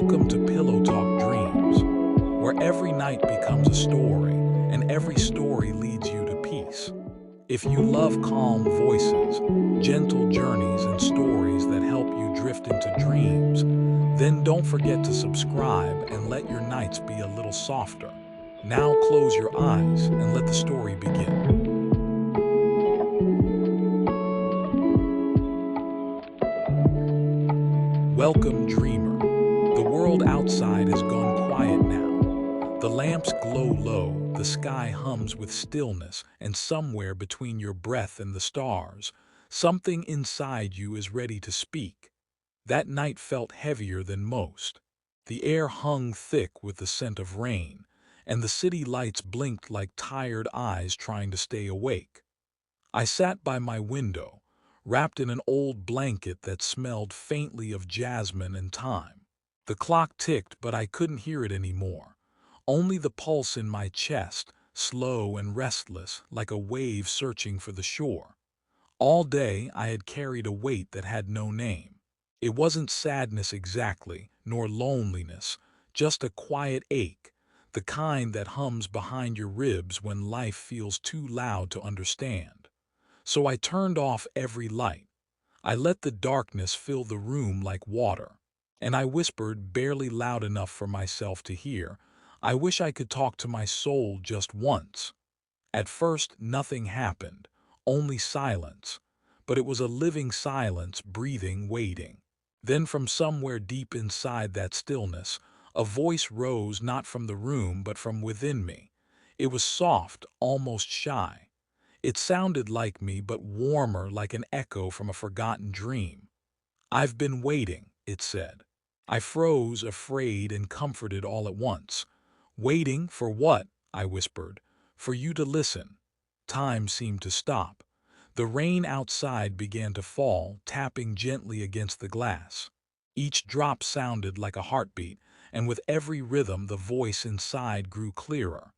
Welcome to PillowTalk Dreams, where every night becomes a story and every story leads you to peace. If you love calm voices, gentle journeys, and stories that help you drift into dreams, then don't forget to subscribe and let your nights be a little softer. Now close your eyes and let the story begin. Welcome, dreamer. The world outside has gone quiet now. The lamps glow low, the sky hums with stillness, and somewhere between your breath and the stars, something inside you is ready to speak. That night felt heavier than most. The air hung thick with the scent of rain, and the city lights blinked like tired eyes trying to stay awake. I sat by my window, wrapped in an old blanket that smelled faintly of jasmine and thyme. The clock ticked, but I couldn't hear it anymore. Only the pulse in my chest, slow and restless, like a wave searching for the shore. All day I had carried a weight that had no name. It wasn't sadness exactly, nor loneliness, just a quiet ache, the kind that hums behind your ribs when life feels too loud to understand. So I turned off every light. I let the darkness fill the room like water. And I whispered, barely loud enough for myself to hear, I wish I could talk to my soul just once. At first, nothing happened, only silence. But it was a living silence, breathing, waiting. Then from somewhere deep inside that stillness, a voice rose not from the room but from within me. It was soft, almost shy. It sounded like me, but warmer, like an echo from a forgotten dream. "I've been waiting," it said. I froze, afraid and comforted all at once. "Waiting for what?" I whispered. "For you to listen." Time seemed to stop. The rain outside began to fall, tapping gently against the glass. Each drop sounded like a heartbeat, and with every rhythm the voice inside grew clearer.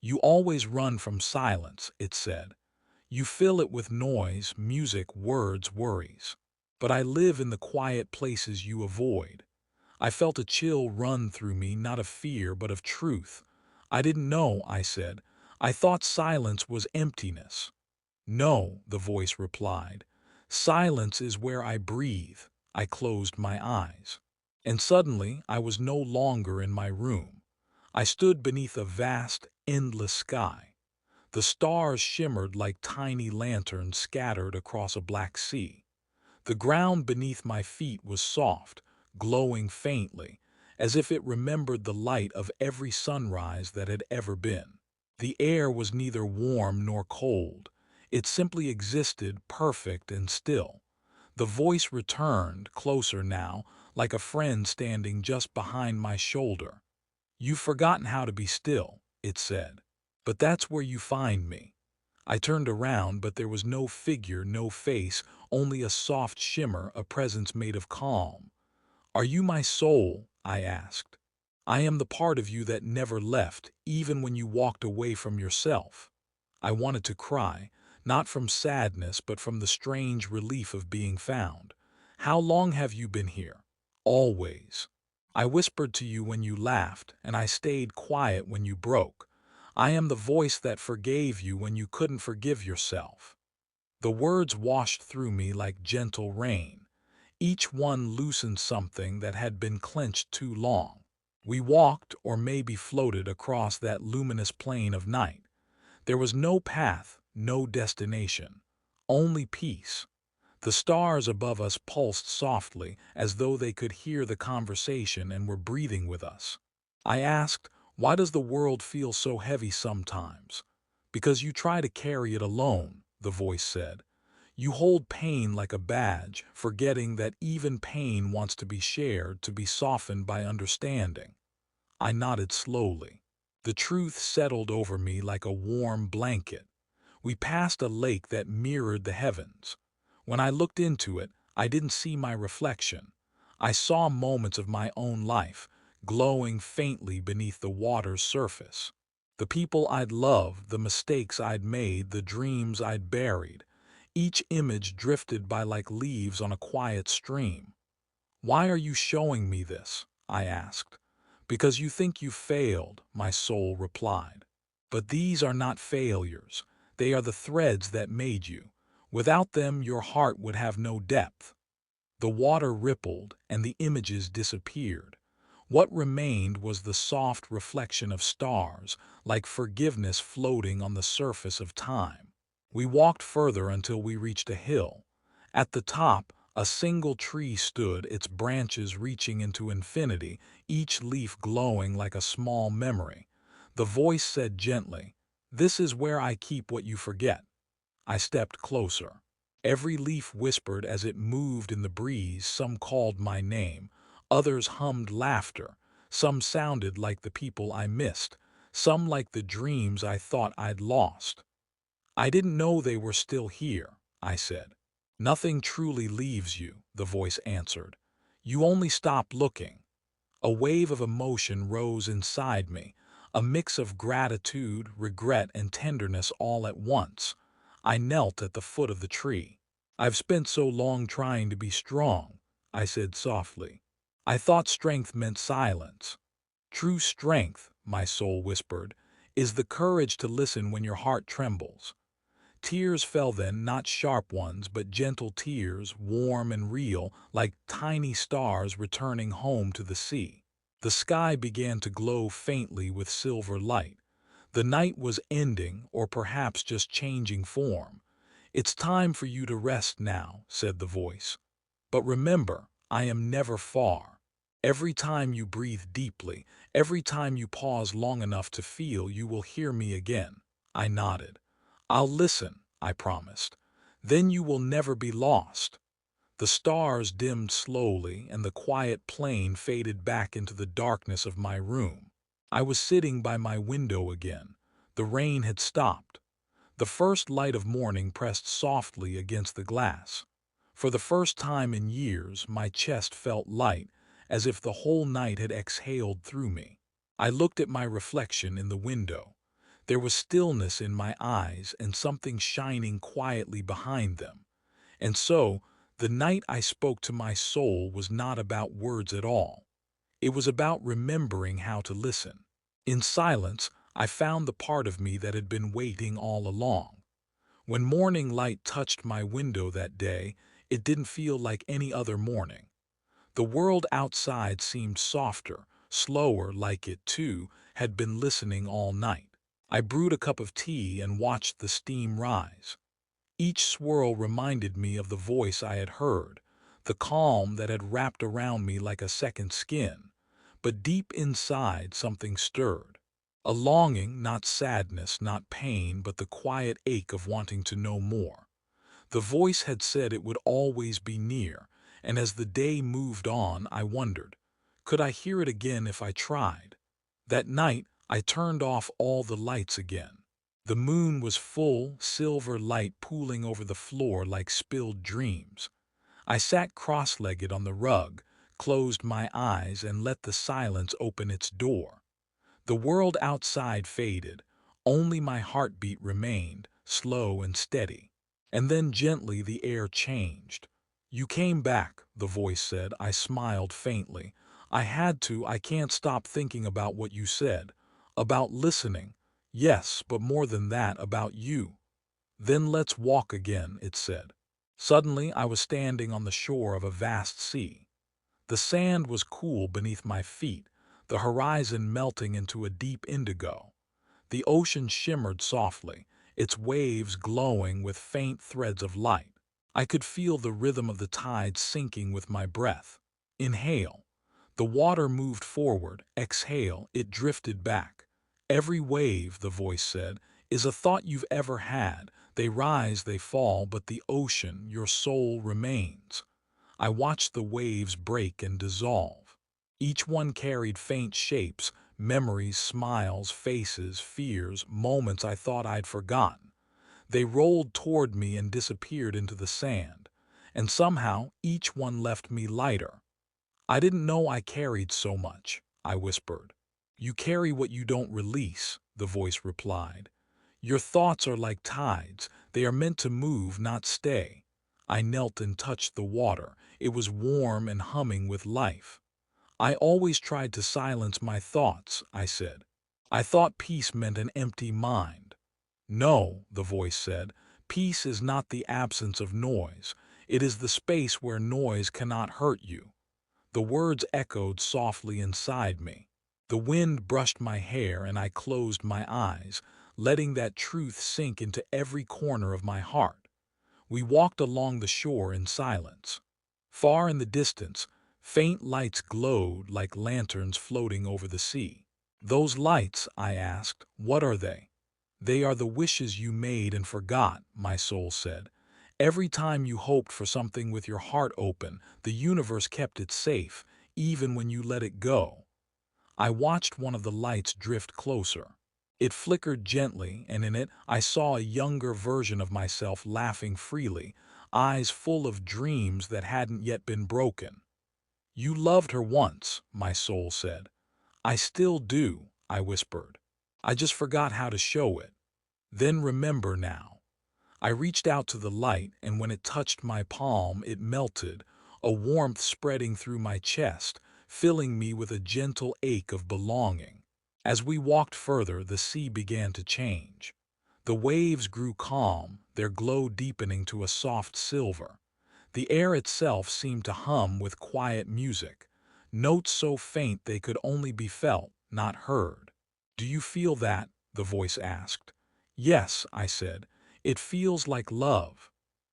"You always run from silence," it said. "You fill it with noise, music, words, worries. But I live in the quiet places you avoid." I felt a chill run through me, not of fear, but of truth. "I didn't know," I said. "I thought silence was emptiness." "No," the voice replied. "Silence is where I breathe." I closed my eyes. And suddenly I was no longer in my room. I stood beneath a vast, endless sky. The stars shimmered like tiny lanterns scattered across a black sea. The ground beneath my feet was soft, glowing faintly, as if it remembered the light of every sunrise that had ever been. The air was neither warm nor cold. It simply existed, perfect and still. The voice returned, closer now, like a friend standing just behind my shoulder. "You've forgotten how to be still," it said. "But that's where you find me." I turned around, but there was no figure, no face, only a soft shimmer, a presence made of calm. "Are you my soul?" I asked. "I am the part of you that never left, even when you walked away from yourself." I wanted to cry, not from sadness, but from the strange relief of being found. "How long have you been here?" "Always. I whispered to you when you laughed, and I stayed quiet when you broke. I am the voice that forgave you when you couldn't forgive yourself." The words washed through me like gentle rain. Each one loosened something that had been clenched too long. We walked, or maybe floated, across that luminous plain of night. There was no path, no destination, only peace. The stars above us pulsed softly, as though they could hear the conversation and were breathing with us. I asked, "Why does the world feel so heavy sometimes?" "Because you try to carry it alone," the voice said. "You hold pain like a badge, forgetting that even pain wants to be shared, to be softened by understanding." I nodded slowly. The truth settled over me like a warm blanket. We passed a lake that mirrored the heavens. When I looked into it, I didn't see my reflection. I saw moments of my own life, glowing faintly beneath the water's surface. The people I'd loved, the mistakes I'd made, the dreams I'd buried. Each image drifted by like leaves on a quiet stream. "Why are you showing me this?" I asked. Because you think you failed, my soul replied. But these are not failures. They are the threads that made you. Without them, your heart would have no depth. The water rippled, and the images disappeared. What remained was the soft reflection of stars, like forgiveness floating on the surface of time. We walked further until we reached a hill. At the top, a single tree stood, its branches reaching into infinity, each leaf glowing like a small memory. The voice said gently, "This is where I keep what you forget." I stepped closer. Every leaf whispered as it moved in the breeze. Some called my name, others hummed laughter, some sounded like the people I missed, some like the dreams I thought I'd lost. "I didn't know they were still here," I said. "Nothing truly leaves you," the voice answered. "You only stop looking." A wave of emotion rose inside me, a mix of gratitude, regret, and tenderness all at once. I knelt at the foot of the tree. "I've spent so long trying to be strong," I said softly. "I thought strength meant silence." "True strength," my soul whispered, "is the courage to listen when your heart trembles." Tears fell then, not sharp ones, but gentle tears, warm and real, like tiny stars returning home to the sea. The sky began to glow faintly with silver light. The night was ending, or perhaps just changing form. "It's time for you to rest now," said the voice. "But remember, I am never far. Every time you breathe deeply, every time you pause long enough to feel, you will hear me again." I nodded. "I'll listen," I promised. "Then you will never be lost." The stars dimmed slowly, and the quiet plain faded back into the darkness of my room. I was sitting by my window again. The rain had stopped. The first light of morning pressed softly against the glass. For the first time in years, my chest felt light, as if the whole night had exhaled through me. I looked at my reflection in the window. There was stillness in my eyes and something shining quietly behind them. And so, the night I spoke to my soul was not about words at all. It was about remembering how to listen. In silence, I found the part of me that had been waiting all along. When morning light touched my window that day, it didn't feel like any other morning. The world outside seemed softer, slower, like it, too, had been listening all night. I brewed a cup of tea and watched the steam rise. Each swirl reminded me of the voice I had heard, the calm that had wrapped around me like a second skin. But deep inside, something stirred. A longing, not sadness, not pain, but the quiet ache of wanting to know more. The voice had said it would always be near, and as the day moved on, I wondered, could I hear it again if I tried? That night, I turned off all the lights again. The moon was full, silver light pooling over the floor like spilled dreams. I sat cross-legged on the rug, closed my eyes, and let the silence open its door. The world outside faded. Only my heartbeat remained, slow and steady. And then gently the air changed. "You came back," the voice said. I smiled faintly. "I had to. I can't stop thinking about what you said. About listening. Yes, but more than that, about you." "Then let's walk again," it said. Suddenly I was standing on the shore of a vast sea. The sand was cool beneath my feet, the horizon melting into a deep indigo. The ocean shimmered softly, its waves glowing with faint threads of light. I could feel the rhythm of the tide sinking with my breath. Inhale. The water moved forward. Exhale. It drifted back. "Every wave," the voice said, "is a thought you've ever had. They rise, they fall, but the ocean, your soul, remains." I watched the waves break and dissolve. Each one carried faint shapes, memories, smiles, faces, fears, moments I thought I'd forgotten. They rolled toward me and disappeared into the sand. And somehow, each one left me lighter. "I didn't know I carried so much," I whispered. "You carry what you don't release," the voice replied. "Your thoughts are like tides. They are meant to move, not stay." I knelt and touched the water. It was warm and humming with life. I always tried to silence my thoughts, I said. I thought peace meant an empty mind. No, the voice said, peace is not the absence of noise. It is the space where noise cannot hurt you. The words echoed softly inside me. The wind brushed my hair and I closed my eyes, letting that truth sink into every corner of my heart. We walked along the shore in silence. Far in the distance, faint lights glowed like lanterns floating over the sea. Those lights, I asked, what are they? They are the wishes you made and forgot, my soul said. Every time you hoped for something with your heart open, the universe kept it safe, even when you let it go. I watched one of the lights drift closer. It flickered gently, and in it I saw a younger version of myself laughing freely, eyes full of dreams that hadn't yet been broken. You loved her once, my soul said. I still do, I whispered. I just forgot how to show it. Then remember now. I reached out to the light, and when it touched my palm, it melted, a warmth spreading through my chest, filling me with a gentle ache of belonging. As we walked further, the sea began to change. The waves grew calm, their glow deepening to a soft silver. The air itself seemed to hum with quiet music, notes so faint they could only be felt, not heard. "Do you feel that?" the voice asked. "Yes," I said. "It feels like love."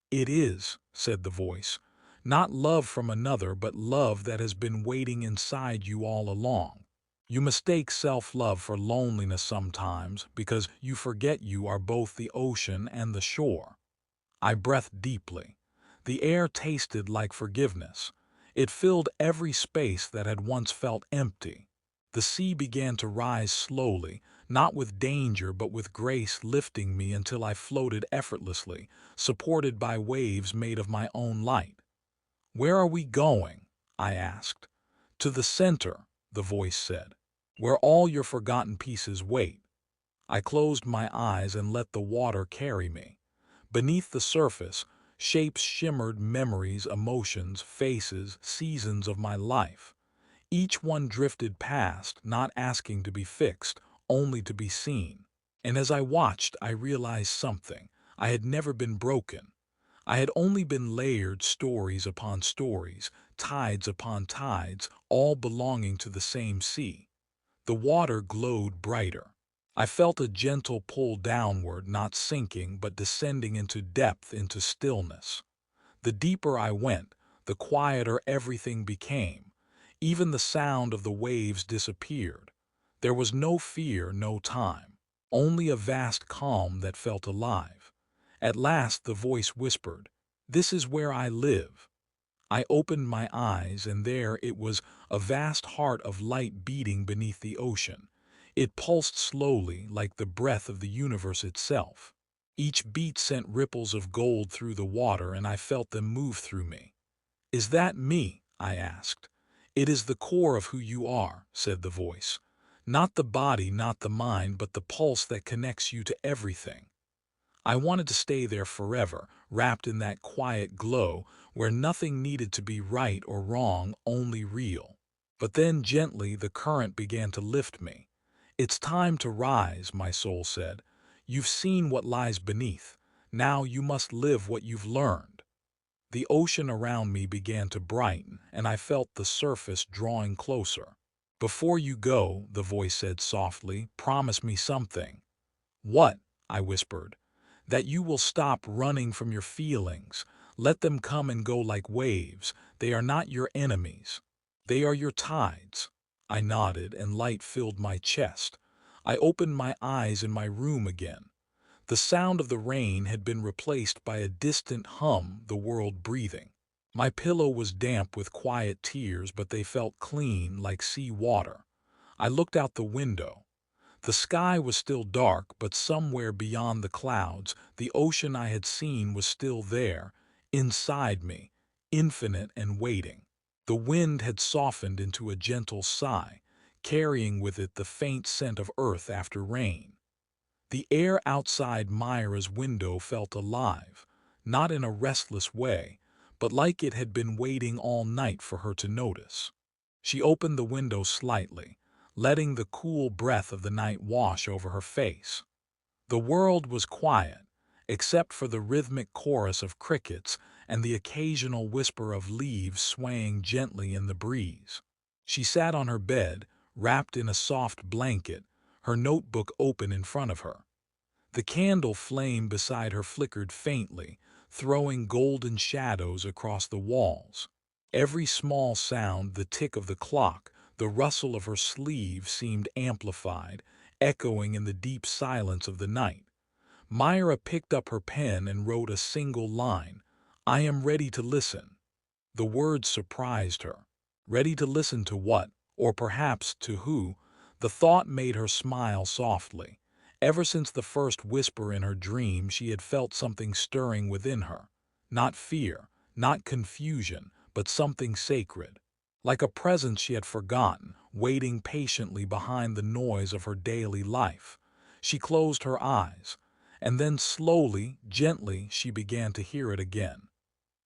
"It is," said the voice. "Not love from another, but love that has been waiting inside you all along. You mistake self-love for loneliness sometimes because you forget you are both the ocean and the shore." I breathed deeply. The air tasted like forgiveness. It filled every space that had once felt empty. The sea began to rise slowly, not with danger but with grace, lifting me until I floated effortlessly, supported by waves made of my own light. "Where are we going?" I asked. "To the center," the voice said, "where all your forgotten pieces wait." I closed my eyes and let the water carry me. Beneath the surface, shapes shimmered, memories, emotions, faces, seasons of my life. Each one drifted past, not asking to be fixed, only to be seen. And as I watched, I realized something. I had never been broken. I had only been layered, stories upon stories, tides upon tides, all belonging to the same sea. The water glowed brighter. I felt a gentle pull downward, not sinking, but descending into depth, into stillness. The deeper I went, the quieter everything became. Even the sound of the waves disappeared. There was no fear, no time, only a vast calm that felt alive. At last the voice whispered, "This is where I live." I opened my eyes, and there it was, a vast heart of light beating beneath the ocean. It pulsed slowly, like the breath of the universe itself. Each beat sent ripples of gold through the water, and I felt them move through me. "Is that me?" I asked. "It is the core of who you are," said the voice. "Not the body, not the mind, but the pulse that connects you to everything." I wanted to stay there forever, wrapped in that quiet glow where nothing needed to be right or wrong, only real. But then gently the current began to lift me. "It's time to rise," my soul said. "You've seen what lies beneath. Now you must live what you've learned." The ocean around me began to brighten, and I felt the surface drawing closer. "Before you go," the voice said softly, "promise me something." "What?" I whispered. "That you will stop running from your feelings. Let them come and go like waves. They are not your enemies. They are your tides." I nodded, and light filled my chest. I opened my eyes in my room again. The sound of the rain had been replaced by a distant hum, the world breathing. My pillow was damp with quiet tears, but they felt clean, like sea water. I looked out the window. The sky was still dark, but somewhere beyond the clouds, the ocean I had seen was still there, inside me, infinite and waiting. The wind had softened into a gentle sigh, carrying with it the faint scent of earth after rain. The air outside Myra's window felt alive, not in a restless way, but like it had been waiting all night for her to notice. She opened the window slightly, letting the cool breath of the night wash over her face. The world was quiet, except for the rhythmic chorus of crickets and the occasional whisper of leaves swaying gently in the breeze. She sat on her bed, wrapped in a soft blanket, her notebook open in front of her. The candle flame beside her flickered faintly, throwing golden shadows across the walls. Every small sound, the tick of the clock, the rustle of her sleeve seemed amplified, echoing in the deep silence of the night. Myra picked up her pen and wrote a single line, "I am ready to listen." The words surprised her. Ready to listen to what, or perhaps to who? The thought made her smile softly. Ever since the first whisper in her dream, she had felt something stirring within her. Not fear, not confusion, but something sacred. Like a presence she had forgotten, waiting patiently behind the noise of her daily life. She closed her eyes, and then slowly, gently, she began to hear it again.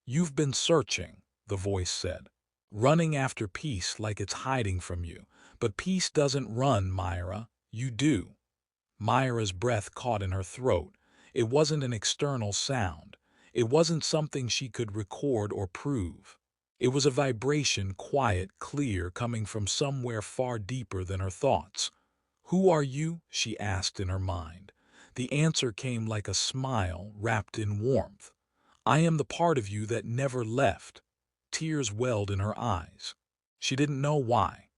"You've been searching," the voice said, "running after peace like it's hiding from you. But peace doesn't run, Myra. You do." Myra's breath caught in her throat. It wasn't an external sound. It wasn't something she could record or prove. It was a vibration, quiet, clear, coming from somewhere far deeper than her thoughts. "Who are you?" she asked in her mind. The answer came like a smile wrapped in warmth. "I am the part of you that never left." Tears welled in her eyes. She didn't know why.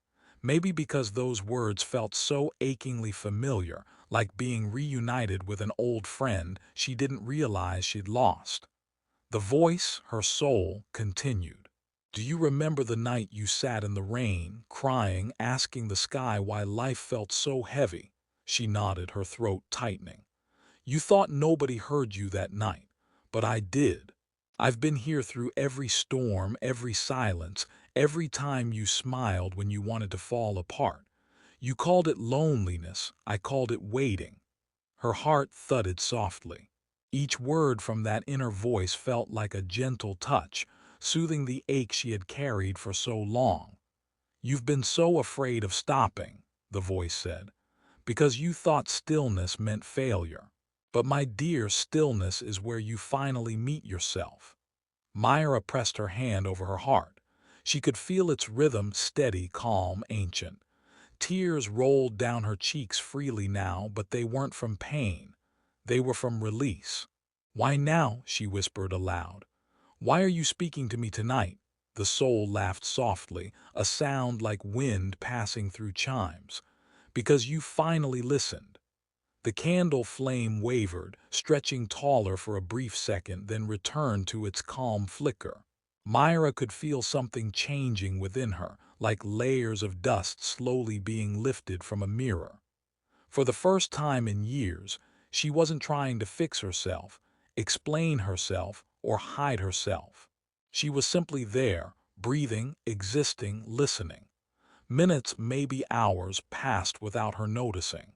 Maybe because those words felt so achingly familiar, like being reunited with an old friend she didn't realize she'd lost. The voice, her soul, continued. "Do you remember the night you sat in the rain, crying, asking the sky why life felt so heavy?" She nodded, her throat tightening. "You thought nobody heard you that night, but I did. I've been here through every storm, every silence, every time you smiled when you wanted to fall apart. You called it loneliness, I called it waiting." Her heart thudded softly. Each word from that inner voice felt like a gentle touch, soothing the ache she had carried for so long. "You've been so afraid of stopping," the voice said, "because you thought stillness meant failure. But my dear, stillness is where you finally meet yourself." Myra pressed her hand over her heart. She could feel its rhythm, steady, calm, ancient. Tears rolled down her cheeks freely now, but they weren't from pain. They were from release. "Why now?" she whispered aloud. "Why are you speaking to me tonight?" The soul laughed softly, a sound like wind passing through chimes. "Because you finally listened." The candle flame wavered, stretching taller for a brief second, then returned to its calm flicker. Myra could feel something changing within her, like layers of dust slowly being lifted from a mirror. For the first time in years, she wasn't trying to fix herself, explain herself, or hide herself. She was simply there, breathing, existing, listening. Minutes, maybe hours, passed without her noticing.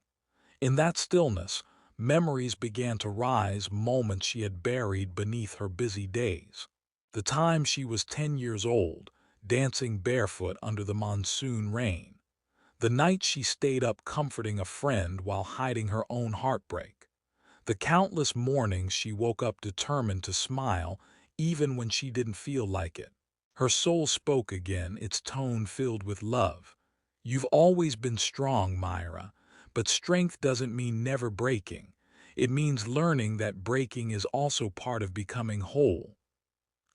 In that stillness, memories began to rise, moments she had buried beneath her busy days. The time she was 10 years old, dancing barefoot under the monsoon rain. The night she stayed up comforting a friend while hiding her own heartbreak. The countless mornings she woke up determined to smile, even when she didn't feel like it. Her soul spoke again, its tone filled with love. "You've always been strong, Myra, but strength doesn't mean never breaking. It means learning that breaking is also part of becoming whole."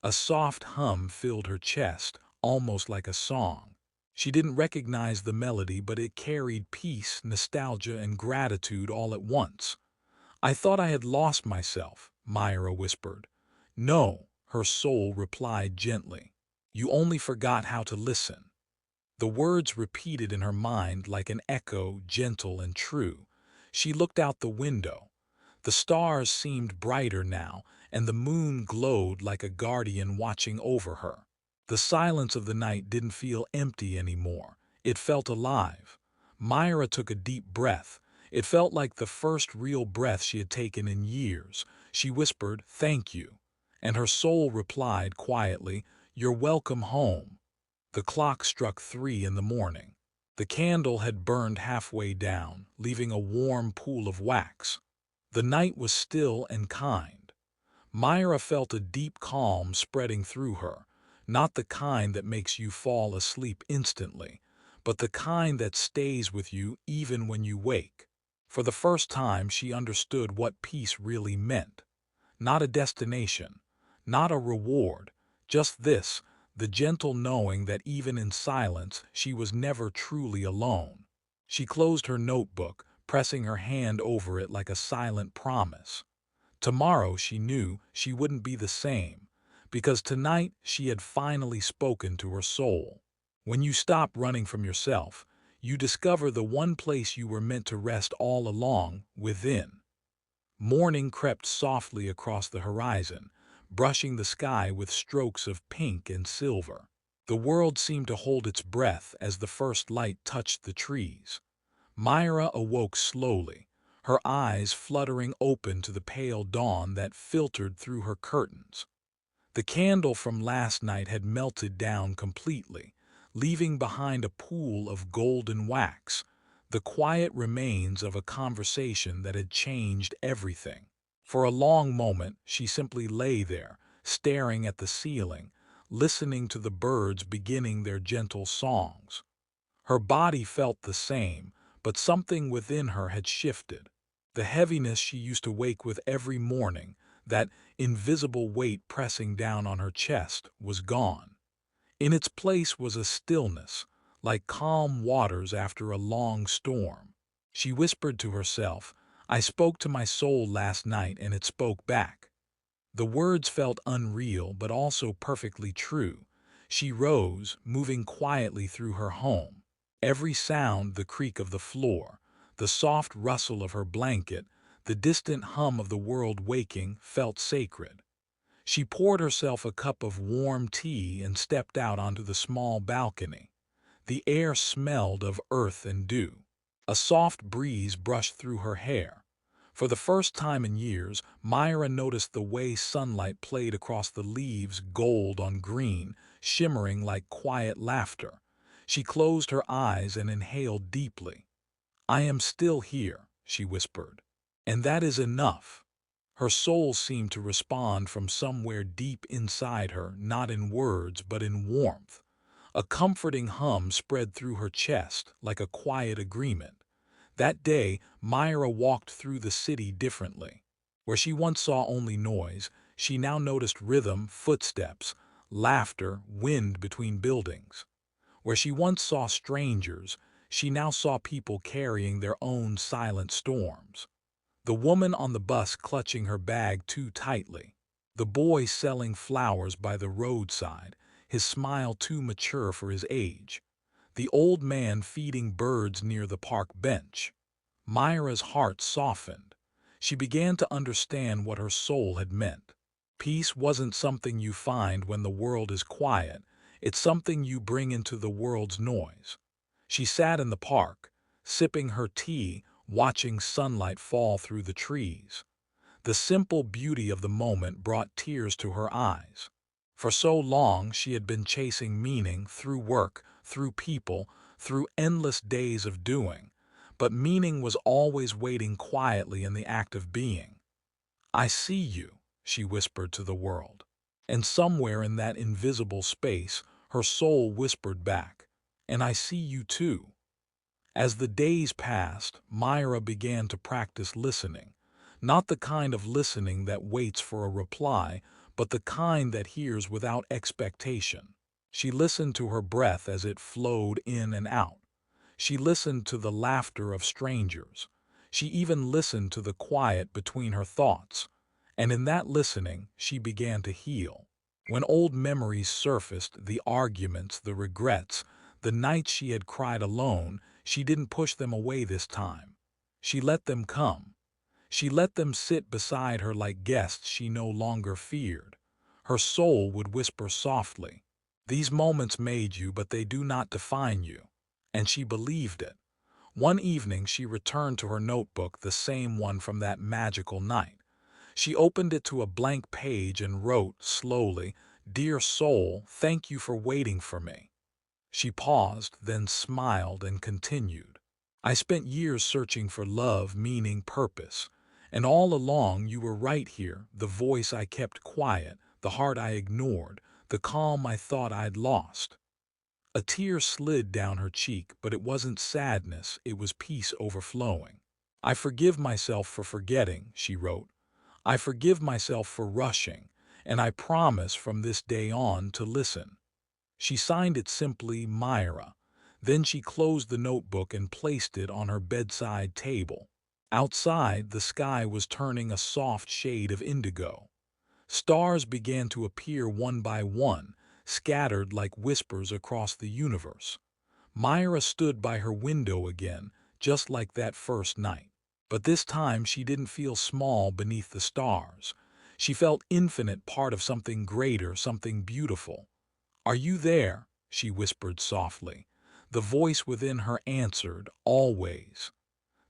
A soft hum filled her chest, almost like a song. She didn't recognize the melody, but it carried peace, nostalgia, and gratitude all at once. "I thought I had lost myself," Myra whispered. "No," her soul replied gently. "You only forgot how to listen." The words repeated in her mind like an echo, gentle and true. She looked out the window. The stars seemed brighter now, and the moon glowed like a guardian watching over her. The silence of the night didn't feel empty anymore. It felt alive. Myra took a deep breath. It felt like the first real breath she had taken in years. She whispered, "Thank you." And her soul replied quietly, "You're welcome home." The clock struck 3 in the morning. The candle had burned halfway down, leaving a warm pool of wax. The night was still and kind. Myra felt a deep calm spreading through her, not the kind that makes you fall asleep instantly, but the kind that stays with you even when you wake. For the first time, she understood what peace really meant. Not a destination, not a reward, just this, the gentle knowing that even in silence she was never truly alone. She closed her notebook, pressing her hand over it like a silent promise. Tomorrow, she knew, she wouldn't be the same, because tonight she had finally spoken to her soul. When you stop running from yourself, you discover the one place you were meant to rest all along, within. Morning crept softly across the horizon, brushing the sky with strokes of pink and silver. The world seemed to hold its breath as the first light touched the trees. Myra awoke slowly, her eyes fluttering open to the pale dawn that filtered through her curtains. The candle from last night had melted down completely, leaving behind a pool of golden wax, the quiet remains of a conversation that had changed everything. For a long moment, she simply lay there, staring at the ceiling, listening to the birds beginning their gentle songs. Her body felt the same, but something within her had shifted. The heaviness she used to wake with every morning, that invisible weight pressing down on her chest, was gone. In its place was a stillness, like calm waters after a long storm. She whispered to herself, "I spoke to my soul last night and it spoke back." The words felt unreal but also perfectly true. She rose, moving quietly through her home. Every sound, the creak of the floor, the soft rustle of her blanket, the distant hum of the world waking, felt sacred. She poured herself a cup of warm tea and stepped out onto the small balcony. The air smelled of earth and dew. A soft breeze brushed through her hair. For the first time in years, Myra noticed the way sunlight played across the leaves, gold on green, shimmering like quiet laughter. She closed her eyes and inhaled deeply. "I am still here," she whispered. "And that is enough." Her soul seemed to respond from somewhere deep inside her, not in words but in warmth. A comforting hum spread through her chest, like a quiet agreement. That day, Myra walked through the city differently. Where she once saw only noise, she now noticed rhythm, footsteps, laughter, wind between buildings. Where she once saw strangers, she now saw people carrying their own silent storms. The woman on the bus clutching her bag too tightly. The boy selling flowers by the roadside, his smile too mature for his age. The old man feeding birds near the park bench. Myra's heart softened. She began to understand what her soul had meant. Peace wasn't something you find when the world is quiet, it's something you bring into the world's noise. She sat in the park, sipping her tea, watching sunlight fall through the trees. The simple beauty of the moment brought tears to her eyes. For so long she had been chasing meaning through work, through people, through endless days of doing, but meaning was always waiting quietly in the act of being. "I see you," she whispered to the world. And somewhere in that invisible space, her soul whispered back, "And I see you too." As the days passed, Myra began to practice listening. Not the kind of listening that waits for a reply, but the kind that hears without expectation. She listened to her breath as it flowed in and out. She listened to the laughter of strangers. She even listened to the quiet between her thoughts. And in that listening, she began to heal. When old memories surfaced, the arguments, the regrets, the nights she had cried alone, she didn't push them away this time. She let them come. She let them sit beside her like guests she no longer feared. Her soul would whisper softly, "These moments made you, but they do not define you." And she believed it. One evening she returned to her notebook, the same one from that magical night. She opened it to a blank page and wrote, slowly, "Dear soul, thank you for waiting for me." She paused, then smiled and continued. I spent years searching for love, meaning, purpose. And all along you were right here, the voice I kept quiet, the heart I ignored, the calm I thought I'd lost. A tear slid down her cheek, but it wasn't sadness, it was peace overflowing. I forgive myself for forgetting, she wrote. I forgive myself for rushing, and I promise from this day on to listen. She signed it simply Myra. Then she closed the notebook and placed it on her bedside table. Outside, the sky was turning a soft shade of indigo. Stars began to appear one by one, scattered like whispers across the universe. Myra stood by her window again, just like that first night. But this time she didn't feel small beneath the stars. She felt infinite, part of something greater, something beautiful. "Are you there?" she whispered softly. The voice within her answered, "Always."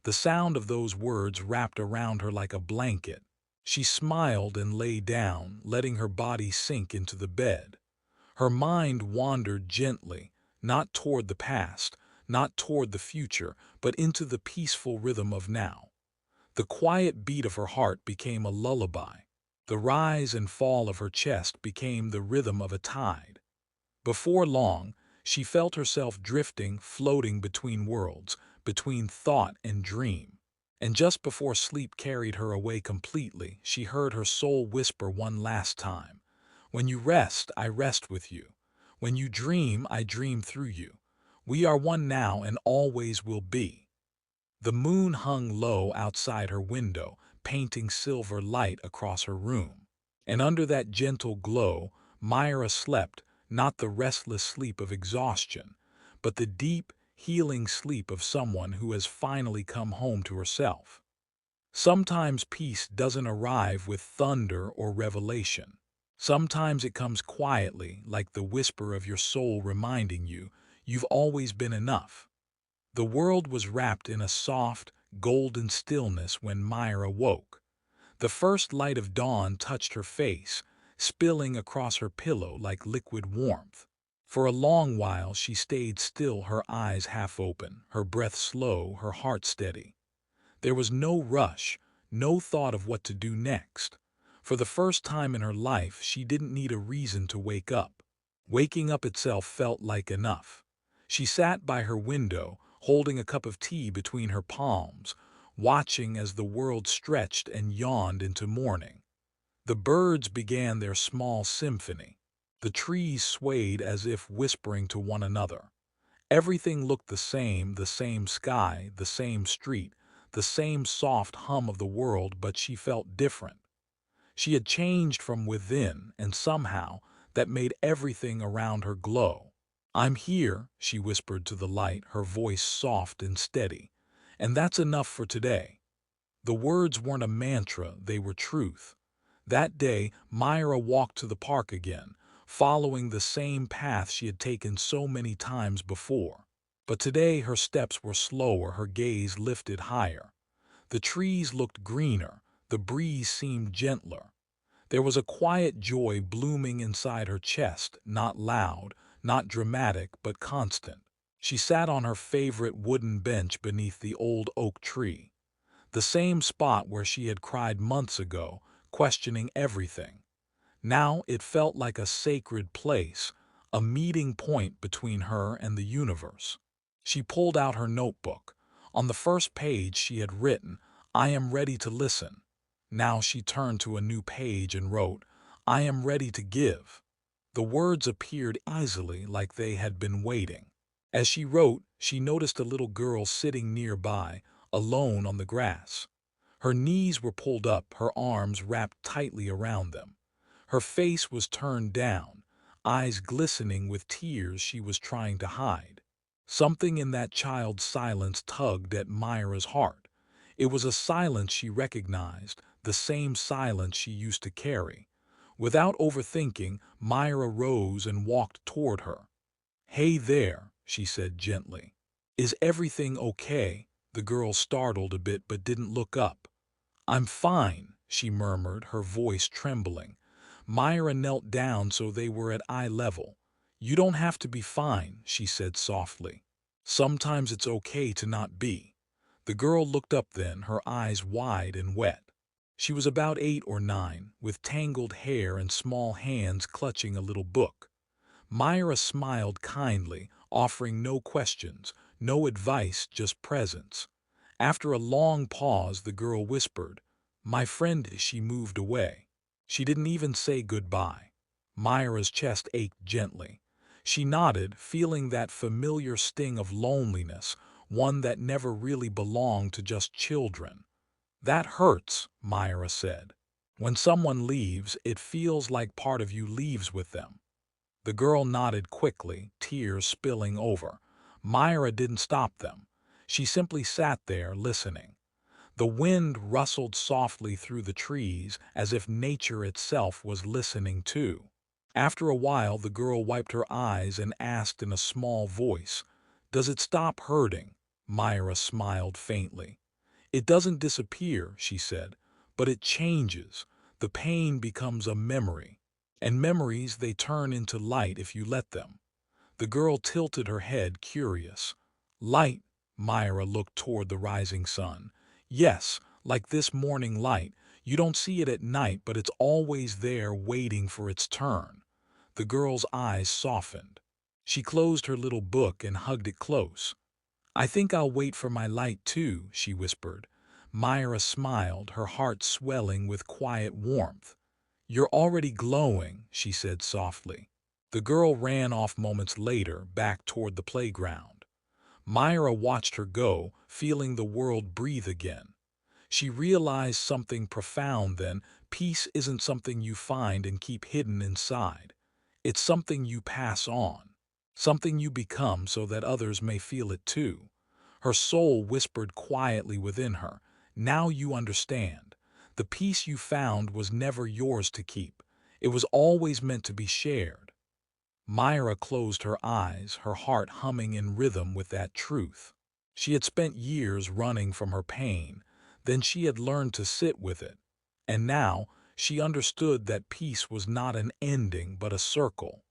The sound of those words wrapped around her like a blanket. She smiled and lay down, letting her body sink into the bed. Her mind wandered gently, not toward the past, not toward the future, but into the peaceful rhythm of now. The quiet beat of her heart became a lullaby. The rise and fall of her chest became the rhythm of a tide. Before long, she felt herself drifting, floating between worlds, between thought and dream. And just before sleep carried her away completely, she heard her soul whisper one last time, "When you rest, I rest with you. When you dream, I dream through you. We are one now and always will be." The moon hung low outside her window, painting silver light across her room. And under that gentle glow, Myra slept, not the restless sleep of exhaustion, but the deep, healing sleep of someone who has finally come home to herself. Sometimes peace doesn't arrive with thunder or revelation. Sometimes it comes quietly, like the whisper of your soul reminding you, you've always been enough. The world was wrapped in a soft, golden stillness when Myra woke. The first light of dawn touched her face, spilling across her pillow like liquid warmth. For a long while she stayed still, her eyes half open, her breath slow, her heart steady. There was no rush, no thought of what to do next. For the first time in her life, she didn't need a reason to wake up. Waking up itself felt like enough. She sat by her window, holding a cup of tea between her palms, watching as the world stretched and yawned into morning. The birds began their small symphony. The trees swayed as if whispering to one another. Everything looked the same sky, the same street, the same soft hum of the world, but she felt different. She had changed from within, and somehow that made everything around her glow. "I'm here," she whispered to the light, her voice soft and steady. "And that's enough for today." The words weren't a mantra, they were truth. That day, Myra walked to the park again, following the same path she had taken so many times before. But today her steps were slower, her gaze lifted higher. The trees looked greener, the breeze seemed gentler. There was a quiet joy blooming inside her chest, not loud, not dramatic, but constant. She sat on her favorite wooden bench beneath the old oak tree, the same spot where she had cried months ago, questioning everything. Now it felt like a sacred place, a meeting point between her and the universe. She pulled out her notebook. On the first page she had written, "I am ready to listen." Now she turned to a new page and wrote, "I am ready to give." The words appeared easily, like they had been waiting. As she wrote, she noticed a little girl sitting nearby, alone on the grass. Her knees were pulled up, her arms wrapped tightly around them. Her face was turned down, eyes glistening with tears she was trying to hide. Something in that child's silence tugged at Myra's heart. It was a silence she recognized, the same silence she used to carry. Without overthinking, Myra rose and walked toward her. "Hey there," she said gently. "Is everything okay?" The girl startled a bit but didn't look up. "I'm fine," she murmured, her voice trembling. Myra knelt down so they were at eye level. "You don't have to be fine," she said softly. "Sometimes it's okay to not be." The girl looked up then, her eyes wide and wet. She was about 8 or 9, with tangled hair and small hands clutching a little book. Myra smiled kindly, offering no questions, no advice, just presence. After a long pause, the girl whispered, "My friend," she moved away. She didn't even say goodbye. Myra's chest ached gently. She nodded, feeling that familiar sting of loneliness, one that never really belonged to just children. "That hurts," Myra said. "When someone leaves, it feels like part of you leaves with them." The girl nodded quickly, tears spilling over. Myra didn't stop them. She simply sat there, listening. The wind rustled softly through the trees, as if nature itself was listening too. After a while, the girl wiped her eyes and asked in a small voice, "Does it stop hurting?" Myra smiled faintly. "It doesn't disappear," she said, "but it changes. The pain becomes a memory. And memories, they turn into light if you let them." The girl tilted her head, curious. "Light?" Myra looked toward the rising sun. "Yes, like this morning light. You don't see it at night, but it's always there waiting for its turn." The girl's eyes softened. She closed her little book and hugged it close. "I think I'll wait for my light too," she whispered. Myra smiled, her heart swelling with quiet warmth. "You're already glowing," she said softly. The girl ran off moments later, back toward the playground. Myra watched her go, feeling the world breathe again. She realized something profound then: peace isn't something you find and keep hidden inside. It's something you pass on, something you become so that others may feel it too. Her soul whispered quietly within her, "Now you understand. The peace you found was never yours to keep. It was always meant to be shared." Myra closed her eyes, her heart humming in rhythm with that truth. She had spent years running from her pain, then she had learned to sit with it. And now she understood that peace was not an ending but a circle.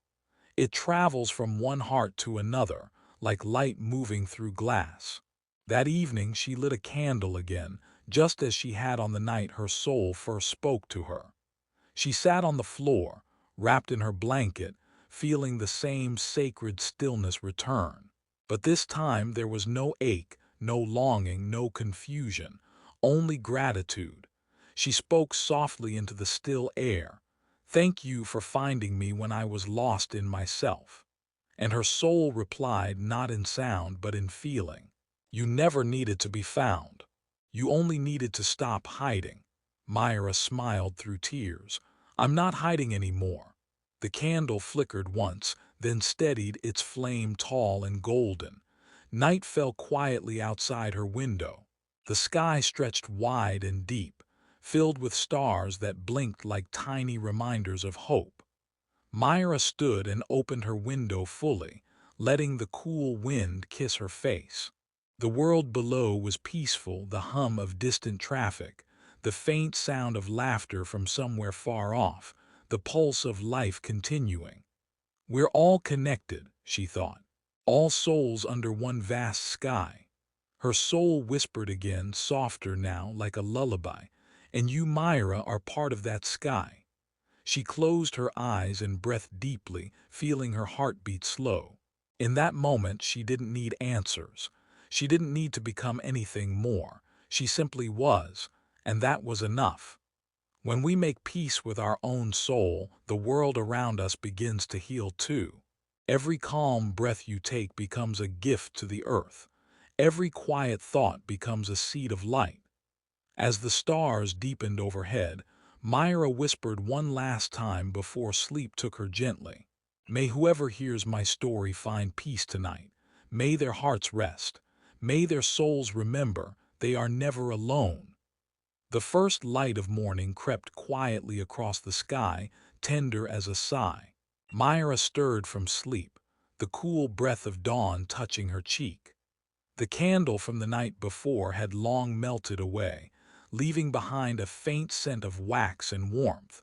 It travels from one heart to another, like light moving through glass. That evening she lit a candle again, just as she had on the night her soul first spoke to her. She sat on the floor, wrapped in her blanket, feeling the same sacred stillness return. But this time there was no ache, no longing, no confusion, only gratitude. She spoke softly into the still air. "Thank you for finding me when I was lost in myself." And her soul replied, not in sound but in feeling. "You never needed to be found. You only needed to stop hiding." Myra smiled through tears. "I'm not hiding anymore." The candle flickered once, then steadied, its flame tall and golden. Night fell quietly outside her window. The sky stretched wide and deep, filled with stars that blinked like tiny reminders of hope. Myra stood and opened her window fully, letting the cool wind kiss her face. The world below was peaceful, the hum of distant traffic, the faint sound of laughter from somewhere far off, the pulse of life continuing. "We're all connected," she thought, "all souls under one vast sky." Her soul whispered again, softer now, like a lullaby, "And you, Myra, are part of that sky." She closed her eyes and breathed deeply, feeling her heartbeat slow. In that moment, she didn't need answers. She didn't need to become anything more. She simply was, and that was enough. When we make peace with our own soul, the world around us begins to heal too. Every calm breath you take becomes a gift to the earth. Every quiet thought becomes a seed of light. As the stars deepened overhead, Myra whispered one last time before sleep took her gently. "May whoever hears my story find peace tonight. May their hearts rest. May their souls remember they are never alone." The first light of morning crept quietly across the sky, tender as a sigh. Myra stirred from sleep, the cool breath of dawn touching her cheek. The candle from the night before had long melted away, leaving behind a faint scent of wax and warmth,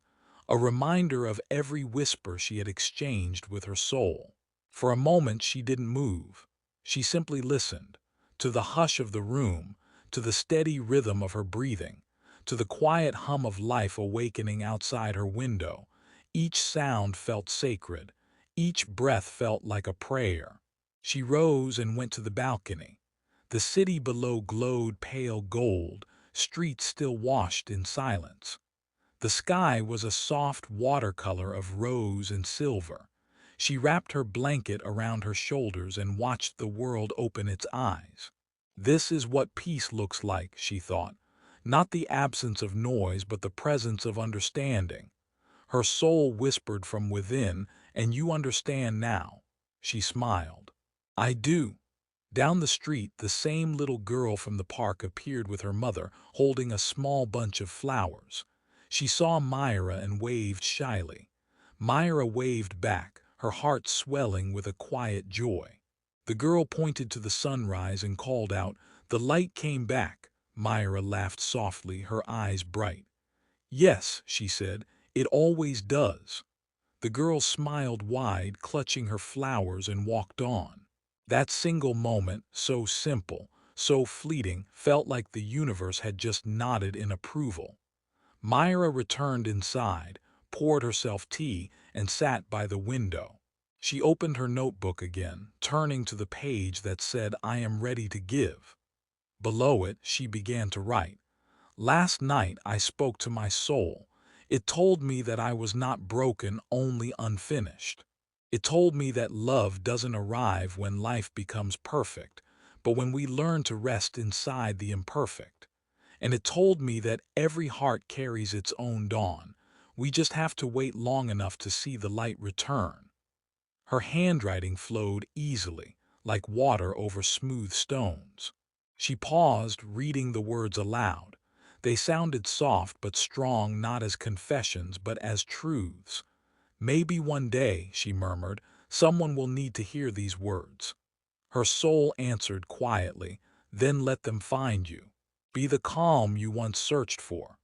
a reminder of every whisper she had exchanged with her soul. For a moment she didn't move. She simply listened, to the hush of the room, to the steady rhythm of her breathing, to the quiet hum of life awakening outside her window. Each sound felt sacred. Each breath felt like a prayer. She rose and went to the balcony. The city below glowed pale gold, streets still washed in silence. The sky was a soft watercolor of rose and silver. She wrapped her blanket around her shoulders and watched the world open its eyes. This is what peace looks like, she thought. Not the absence of noise, but the presence of understanding. Her soul whispered from within, "And you understand now." She smiled. "I do." Down the street, the same little girl from the park appeared with her mother, holding a small bunch of flowers. She saw Myra and waved shyly. Myra waved back, her heart swelling with a quiet joy. The girl pointed to the sunrise and called out, "The light came back." Myra laughed softly, her eyes bright. "Yes," she said, "it always does." The girl smiled wide, clutching her flowers, and walked on. That single moment, so simple, so fleeting, felt like the universe had just nodded in approval. Myra returned inside, poured herself tea, and sat by the window. She opened her notebook again, turning to the page that said, "I am ready to give." Below it, she began to write. "Last night I spoke to my soul. It told me that I was not broken, only unfinished. It told me that love doesn't arrive when life becomes perfect, but when we learn to rest inside the imperfect. And it told me that every heart carries its own dawn. We just have to wait long enough to see the light return." Her handwriting flowed easily, like water over smooth stones. She paused, reading the words aloud. They sounded soft but strong, not as confessions but as truths. "Maybe one day," she murmured, "someone will need to hear these words." Her soul answered quietly, "Then let them find you. Be the calm you once searched for."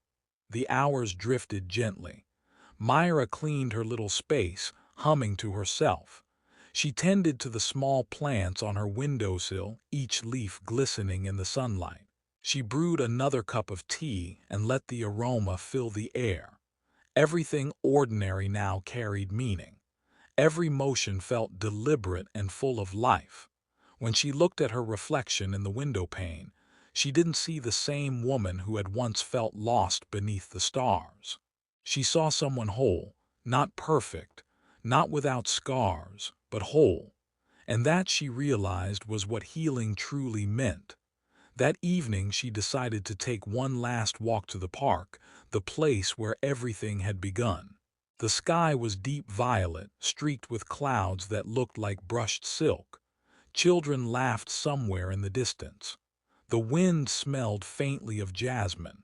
The hours drifted gently. Myra cleaned her little space, humming to herself. She tended to the small plants on her windowsill, each leaf glistening in the sunlight. She brewed another cup of tea and let the aroma fill the air. Everything ordinary now carried meaning. Every motion felt deliberate and full of life. When she looked at her reflection in the window pane, she didn't see the same woman who had once felt lost beneath the stars. She saw someone whole, not perfect, not without scars, but whole. And that, she realized, was what healing truly meant. That evening she decided to take one last walk to the park, the place where everything had begun. The sky was deep violet, streaked with clouds that looked like brushed silk. Children laughed somewhere in the distance. The wind smelled faintly of jasmine.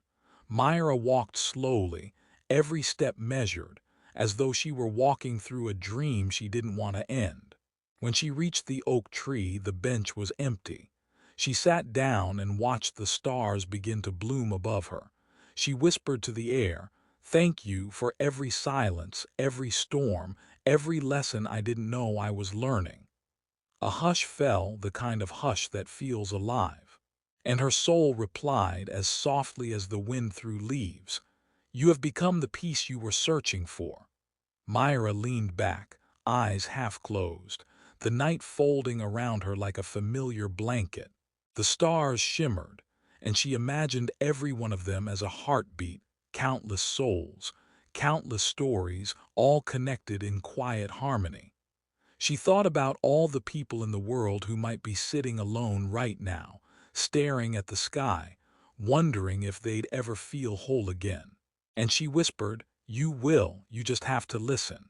Myra walked slowly, every step measured, as though she were walking through a dream she didn't want to end. When she reached the oak tree, the bench was empty. She sat down and watched the stars begin to bloom above her. She whispered to the air, "Thank you for every silence, every storm, every lesson I didn't know I was learning." A hush fell, the kind of hush that feels alive. And her soul replied as softly as the wind through leaves, "You have become the peace you were searching for." Myra leaned back, eyes half closed, the night folding around her like a familiar blanket. The stars shimmered, and she imagined every one of them as a heartbeat, countless souls, countless stories, all connected in quiet harmony. She thought about all the people in the world who might be sitting alone right now, staring at the sky, wondering if they'd ever feel whole again. And she whispered, "You will, you just have to listen."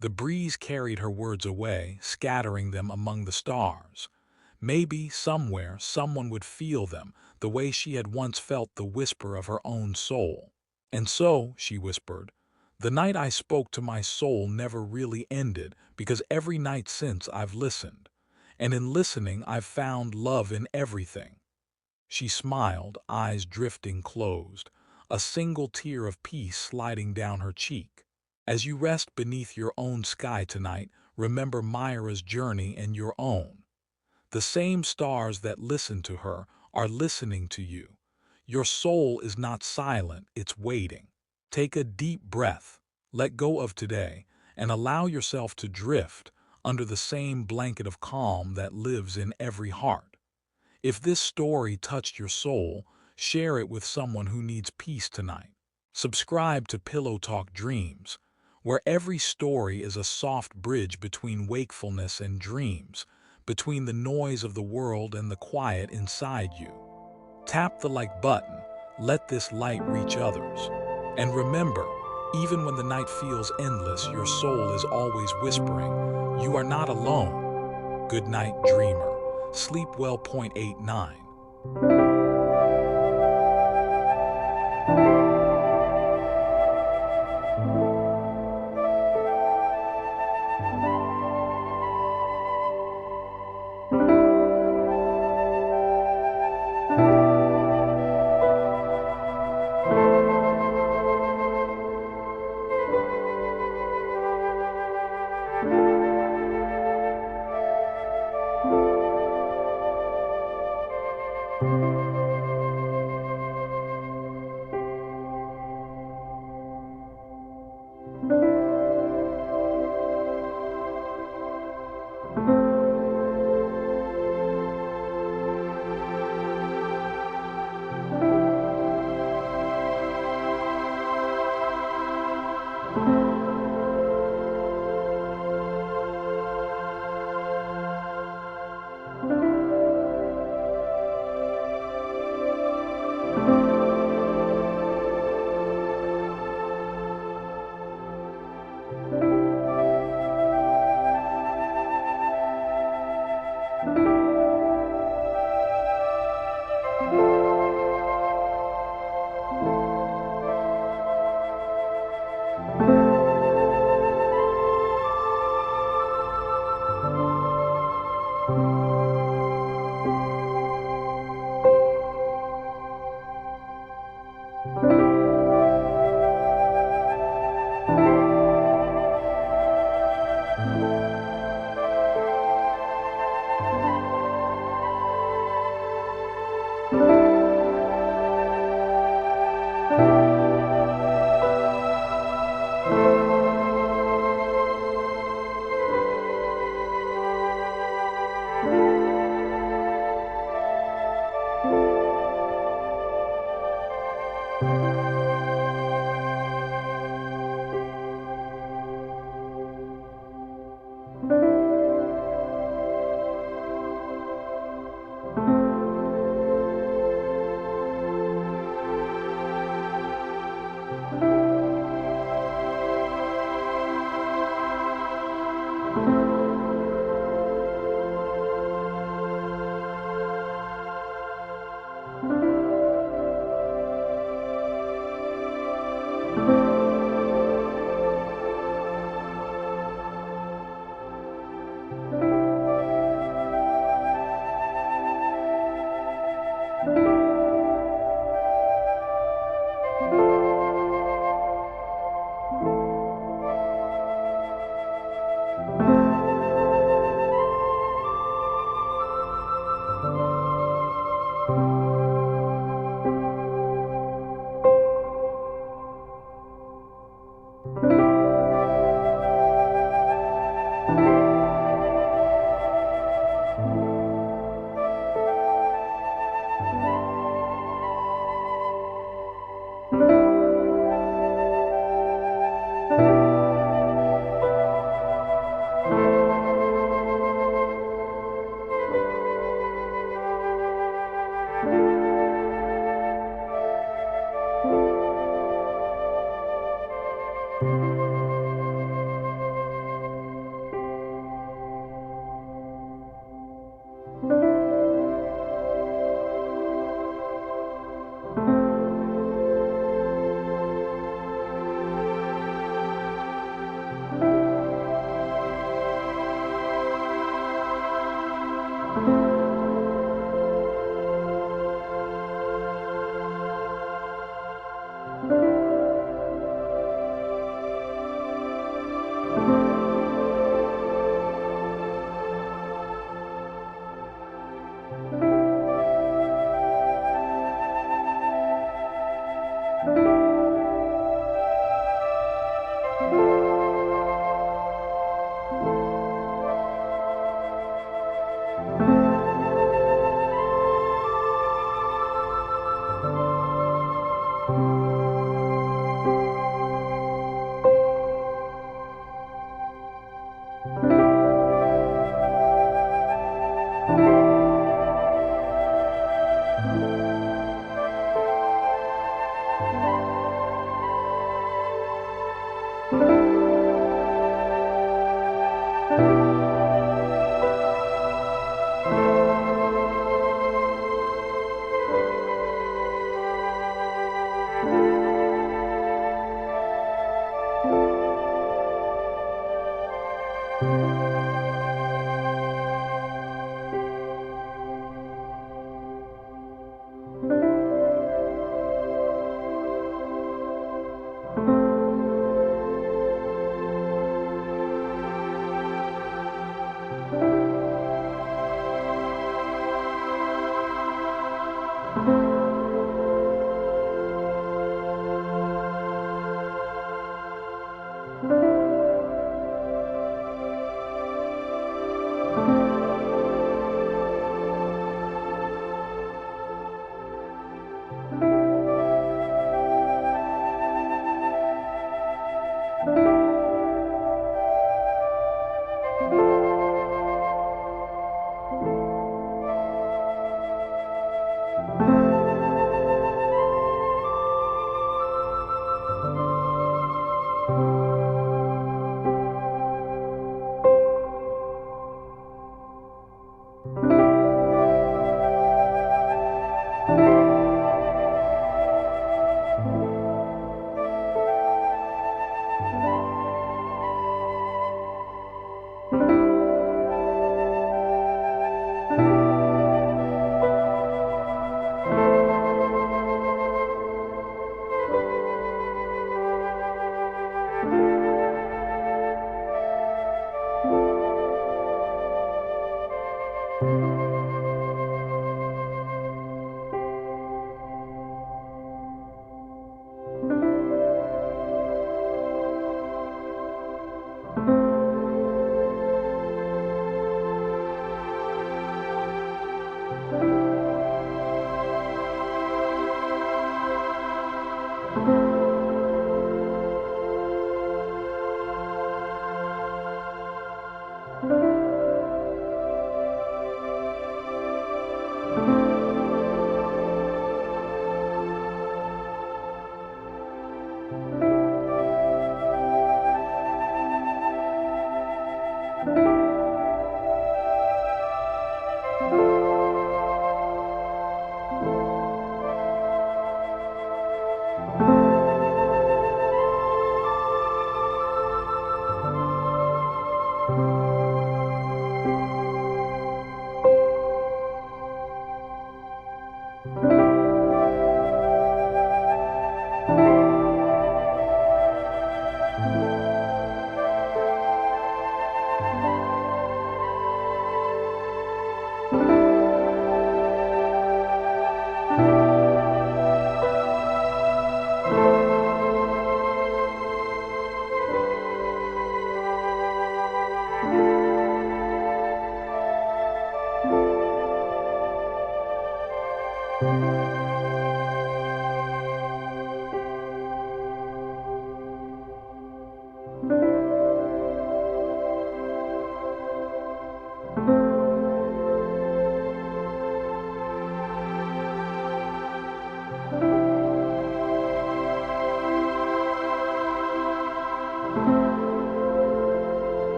The breeze carried her words away, scattering them among the stars. Maybe, somewhere, someone would feel them, the way she had once felt the whisper of her own soul. "And so," she whispered, "the night I spoke to my soul never really ended, because every night since I've listened. And in listening I've found love in everything." She smiled, eyes drifting closed, a single tear of peace sliding down her cheek. "As you rest beneath your own sky tonight, remember Myra's journey and your own. The same stars that listen to her are listening to you. Your soul is not silent, it's waiting. Take a deep breath, let go of today, and allow yourself to drift under the same blanket of calm that lives in every heart. If this story touched your soul, share it with someone who needs peace tonight. Subscribe to Pillow Talk Dreams, where every story is a soft bridge between wakefulness and dreams, between the noise of the world and the quiet inside you. Tap the like button, let this light reach others. And remember, even when the night feels endless, your soul is always whispering, you are not alone. Good night, dreamer. Sleep well. Point 89.